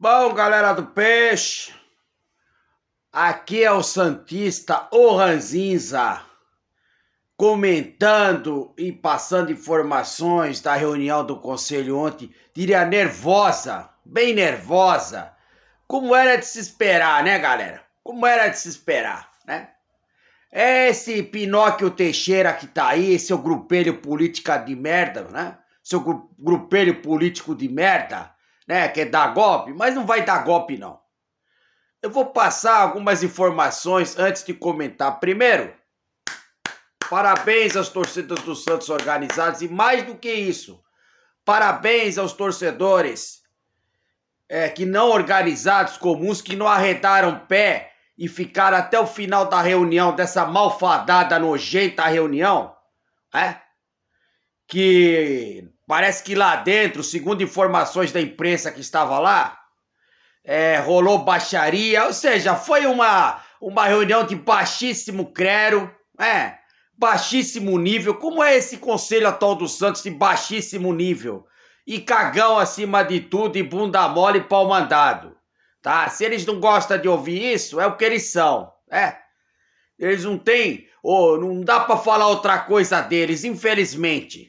Bom, galera do peixe, aqui é o Santista, o Ranzinza, comentando e passando informações da reunião do conselho ontem, diria nervosa, bem nervosa, como era de se esperar, né, galera? Como era de se esperar, né? Esse Pinóquio Teixeira que tá aí, seu grupelho política de merda, né? Seu grupelho político de merda, né? Quer dar golpe, mas não vai dar golpe, não. Eu vou passar algumas informações antes de comentar. Primeiro, parabéns aos torcedores do Santos organizados e mais do que isso, parabéns aos torcedores que não organizados, comuns, que não arredaram pé e ficaram até o final da reunião, dessa malfadada, nojenta reunião, né? Que parece que lá dentro, segundo informações da imprensa que estava lá, rolou baixaria, ou seja, foi uma reunião de baixíssimo clero, baixíssimo nível. Como é esse conselho atual do Santos de baixíssimo nível? E cagão acima de tudo, e bunda mole e pau mandado, tá? Se eles não gostam de ouvir isso, é o que eles são, Eles não têm, ou não dá pra falar outra coisa deles, infelizmente.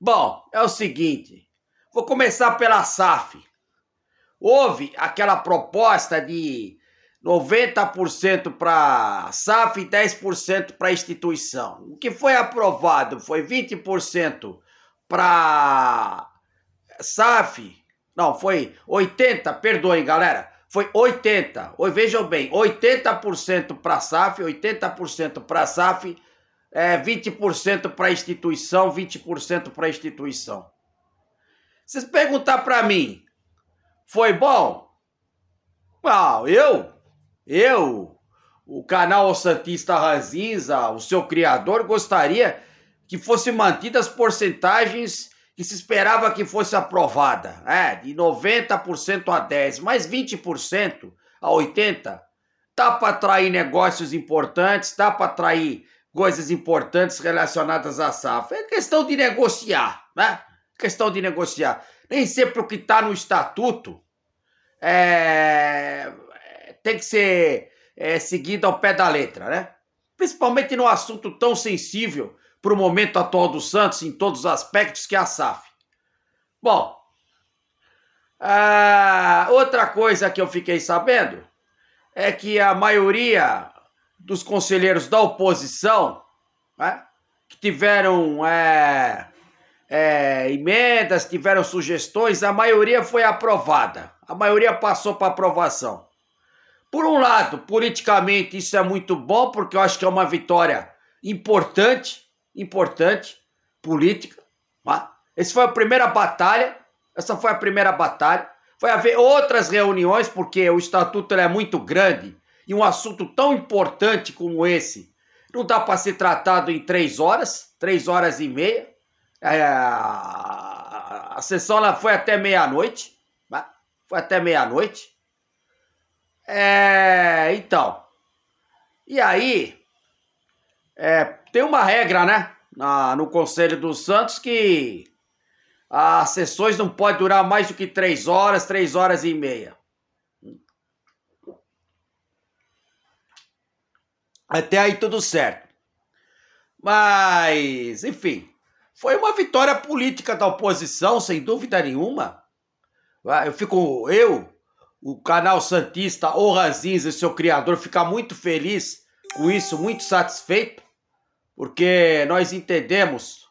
Bom, é o seguinte, vou começar pela SAF. Houve aquela proposta de 90% para SAF e 10% para instituição. O que foi aprovado foi 20% para SAF. Não, foi 80%, perdoem, galera. Foi 80%. Vejam bem, 80% para SAF, 80% para SAF, 20% para instituição, 20% para instituição. Vocês perguntar para mim, foi bom? Ah, o canal Santista Ranzinza, o seu criador, gostaria que fosse mantidas as porcentagens que se esperava que fosse aprovada, de 90% a 10%, mas 20% a 80%, dá para atrair negócios importantes, dá para atrair coisas importantes relacionadas à SAF. É questão de negociar, né? Questão de negociar. Nem sempre o que está no estatuto tem que ser seguido ao pé da letra, né? Principalmente num assunto tão sensível para o momento atual do Santos, em todos os aspectos, que é a SAF. Bom, outra coisa que eu fiquei sabendo é que a maioria dos conselheiros da oposição, que tiveram emendas, tiveram sugestões, a maioria foi aprovada. A maioria passou para aprovação. Por um lado, politicamente isso é muito bom, porque eu acho que é uma vitória importante, política. Essa foi a primeira batalha, Vai haver outras reuniões, porque o estatuto é muito grande e um assunto tão importante como esse não dá para ser tratado em 3 horas, 3 horas e meia. A sessão ela foi até meia-noite, então, e aí, tem uma regra, né, no Conselho dos Santos, que as sessões não podem durar mais do que 3 horas, 3 horas e meia. Até aí tudo certo. Mas, enfim, foi uma vitória política da oposição, sem dúvida nenhuma. O canal Santista, o Ranzinza, seu criador, fica muito feliz com isso, muito satisfeito, porque nós entendemos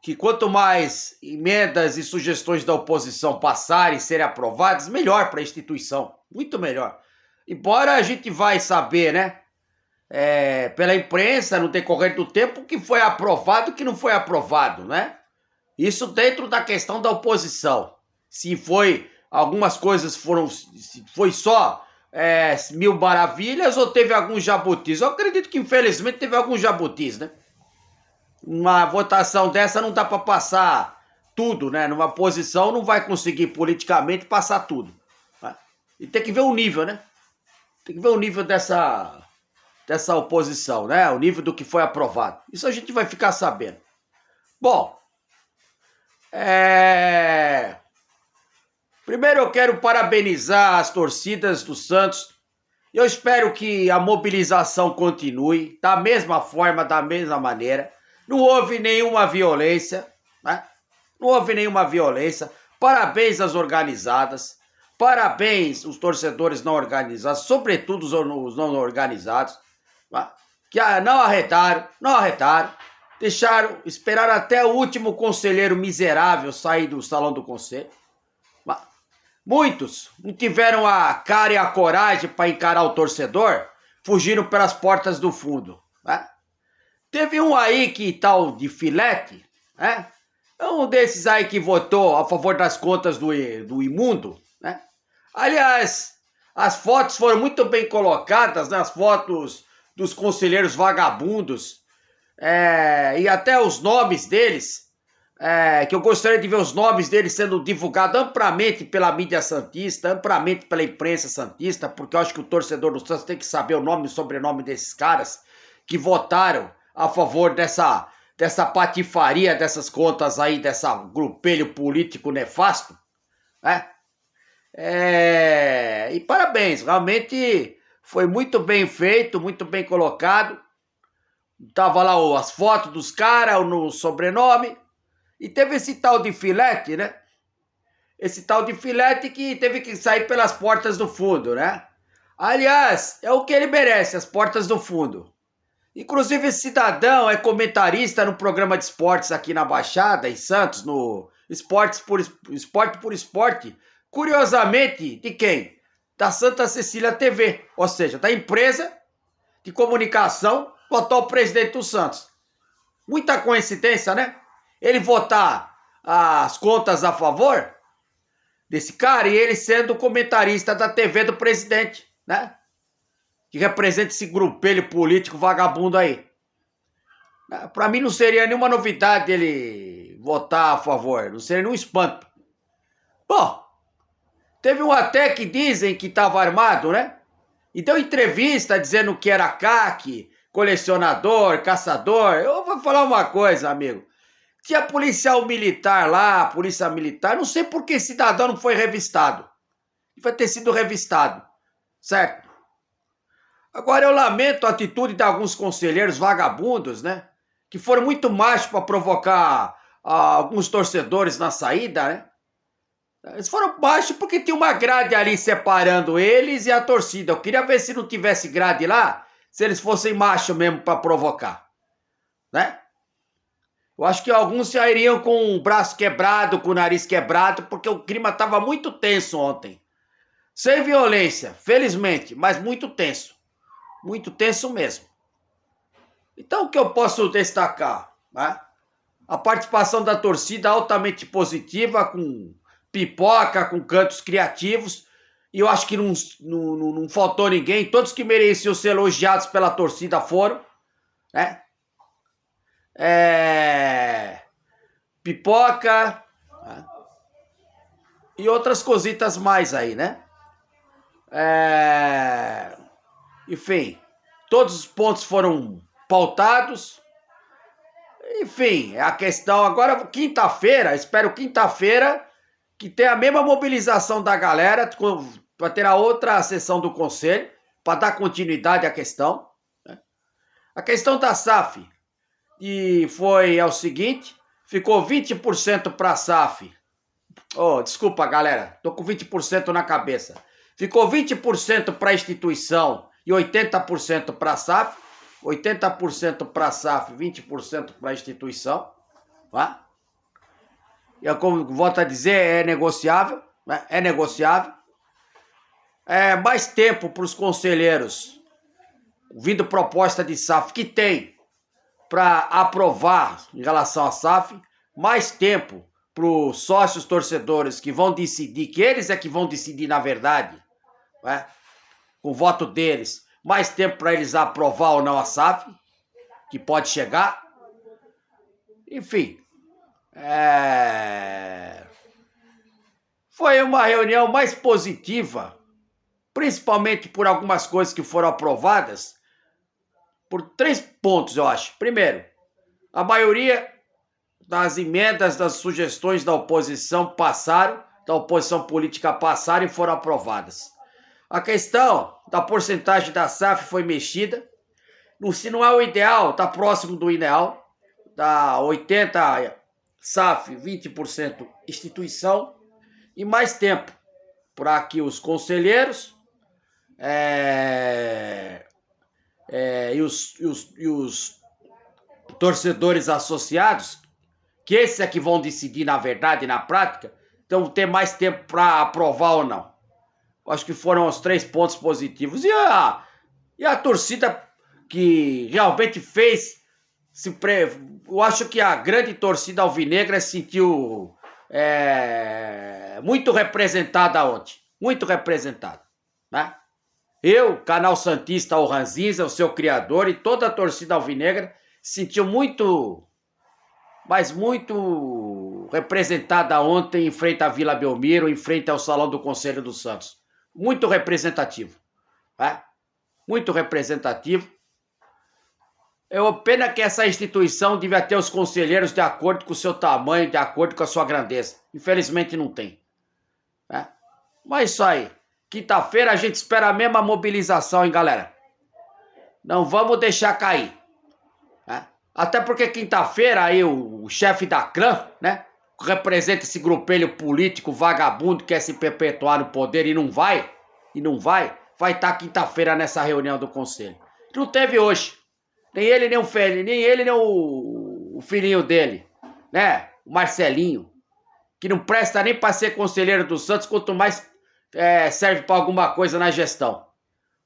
que quanto mais emendas e sugestões da oposição passarem e serem aprovadas, melhor para a instituição, muito melhor. Embora a gente vai saber, né, pela imprensa, no decorrer do tempo, o que foi aprovado e o que não foi aprovado, né? Isso dentro da questão da oposição. Se foi, algumas coisas se foi só 1000 maravilhas ou teve alguns jabutis. Eu acredito que infelizmente teve alguns jabutis, né? Uma votação dessa não dá para passar tudo, né? Numa posição não vai conseguir politicamente passar tudo, né? E tem que ver o nível, né? Tem que ver o nível dessa oposição, né? O nível do que foi aprovado. Isso a gente vai ficar sabendo. Bom, Primeiro eu quero parabenizar as torcidas do Santos. Eu espero que a mobilização continue da mesma forma, da mesma maneira. Não houve nenhuma violência, né? Não houve nenhuma violência. Parabéns às organizadas. Parabéns aos torcedores não organizados, sobretudo os não organizados, né? Que não arretaram. Deixaram, esperaram até o último conselheiro miserável sair do salão do conselho. Muitos não tiveram a cara e a coragem para encarar o torcedor, fugiram pelas portas do fundo, né? Teve um aí que tal de Filete, né? Um desses aí que votou a favor das contas do imundo, né? Aliás, as fotos foram muito bem colocadas, né? As fotos dos conselheiros vagabundos, e até os nomes deles, que eu gostaria de ver os nomes deles sendo divulgados amplamente pela mídia santista, amplamente pela imprensa santista, porque eu acho que o torcedor do Santos tem que saber o nome e o sobrenome desses caras que votaram a favor dessa patifaria, dessas contas aí, dessa grupelho político nefasto, né? E parabéns, realmente foi muito bem feito, muito bem colocado. Tava lá as fotos dos caras, no sobrenome. E teve esse tal de Filete, né? Esse tal de Filete que teve que sair pelas portas do fundo, né? Aliás, é o que ele merece, as portas do fundo. Inclusive, esse cidadão é comentarista no programa de esportes aqui na Baixada, em Santos, no Esporte por Esporte. Curiosamente, de quem? Da Santa Cecília TV, ou seja, da empresa de comunicação do atual presidente do Santos. Muita coincidência, né? Ele votar as contas a favor desse cara e ele sendo comentarista da TV do presidente, né? Que representa esse grupelho político vagabundo aí. Para mim não seria nenhuma novidade ele votar a favor, não seria nenhum espanto. Bom, teve um até que dizem que estava armado, né? E deu entrevista dizendo que era caque, colecionador, caçador. Eu vou falar uma coisa, amigo. Tinha policial militar lá, polícia militar, não sei por que cidadão não foi revistado. Vai ter sido revistado, certo? Agora eu lamento a atitude de alguns conselheiros vagabundos, né? Que foram muito machos para provocar alguns torcedores na saída, né? Eles foram machos porque tinha uma grade ali separando eles e a torcida. Eu queria ver se não tivesse grade lá, se eles fossem machos mesmo para provocar, né? Eu acho que alguns sairiam com o braço quebrado, com o nariz quebrado, porque o clima estava muito tenso ontem. Sem violência, felizmente, mas muito tenso. Muito tenso mesmo. Então, o que eu posso destacar? Né? A participação da torcida altamente positiva, com pipoca, com cantos criativos. E eu acho que não faltou ninguém. Todos que mereciam ser elogiados pela torcida foram, né? Pipoca, né? E outras cositas mais aí, né? Enfim, todos os pontos foram pautados. Enfim, a questão agora, quinta-feira, espero quinta-feira que tenha a mesma mobilização da galera para ter a outra sessão do conselho, para dar continuidade à questão, né? A questão da SAF é o seguinte, ficou 20% para a SAF. Desculpa, galera, tô com 20% na cabeça. Ficou 20% para a instituição e 80% para a SAF. 80% para a SAF, 20% para a instituição. Tá? Eu, como volto a dizer, é negociável. Né? É negociável. Mais tempo para os conselheiros, vindo proposta de SAF que tem para aprovar em relação à SAF. Mais tempo para os sócios torcedores que vão decidir, que eles é que vão decidir na verdade, né? Com o voto deles, mais tempo para eles aprovar ou não a SAF, que pode chegar. Enfim, foi uma reunião mais positiva, principalmente por algumas coisas que foram aprovadas, por 3 pontos, eu acho. Primeiro, a maioria das emendas, das sugestões da oposição passaram, da oposição política passaram e foram aprovadas. A questão da porcentagem da SAF foi mexida. Se não é o ideal, está próximo do ideal. Dá 80 SAF, 20% instituição. E mais tempo para que os conselheiros e os torcedores associados, que esses é que vão decidir na verdade e na prática, então ter mais tempo para aprovar ou não. Acho que foram os 3 pontos positivos. E a torcida que realmente fez, eu acho que a grande torcida alvinegra se sentiu muito representada ontem. Muito representada, né? Eu, Canal Santista, o Ranzinza, o seu criador e toda a torcida alvinegra se sentiu muito, mas muito representada ontem em frente à Vila Belmiro, em frente ao Salão do Conselho dos Santos. Muito representativo, né? Muito representativo. Pena que essa instituição devia ter os conselheiros de acordo com o seu tamanho, de acordo com a sua grandeza. Infelizmente não tem, né? Mas isso aí. Quinta-feira a gente espera a mesma mobilização, hein, galera? Não vamos deixar cair, né? Até porque quinta-feira aí o chefe da clã, né, representa esse grupelho político vagabundo que quer se perpetuar no poder e não vai estar quinta-feira nessa reunião do conselho. Não teve hoje. Nem ele, nem o filhinho dele, né, o Marcelinho, que não presta nem para ser conselheiro do Santos, quanto mais serve para alguma coisa na gestão,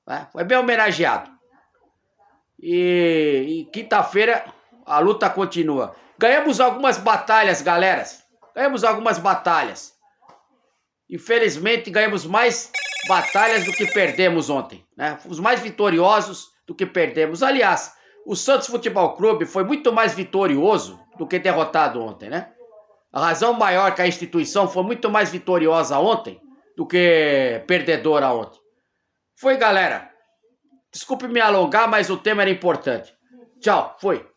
né? Foi bem homenageado. E quinta-feira a luta continua. Ganhamos algumas batalhas, galera. Ganhamos algumas batalhas. Infelizmente, ganhamos mais batalhas do que perdemos ontem, né? Fomos mais vitoriosos do que perdemos. Aliás, o Santos Futebol Clube foi muito mais vitorioso do que derrotado ontem, né? A razão maior que a instituição foi muito mais vitoriosa ontem do que perdedora ontem. Foi, galera. Desculpe me alongar, mas o tema era importante. Tchau, foi.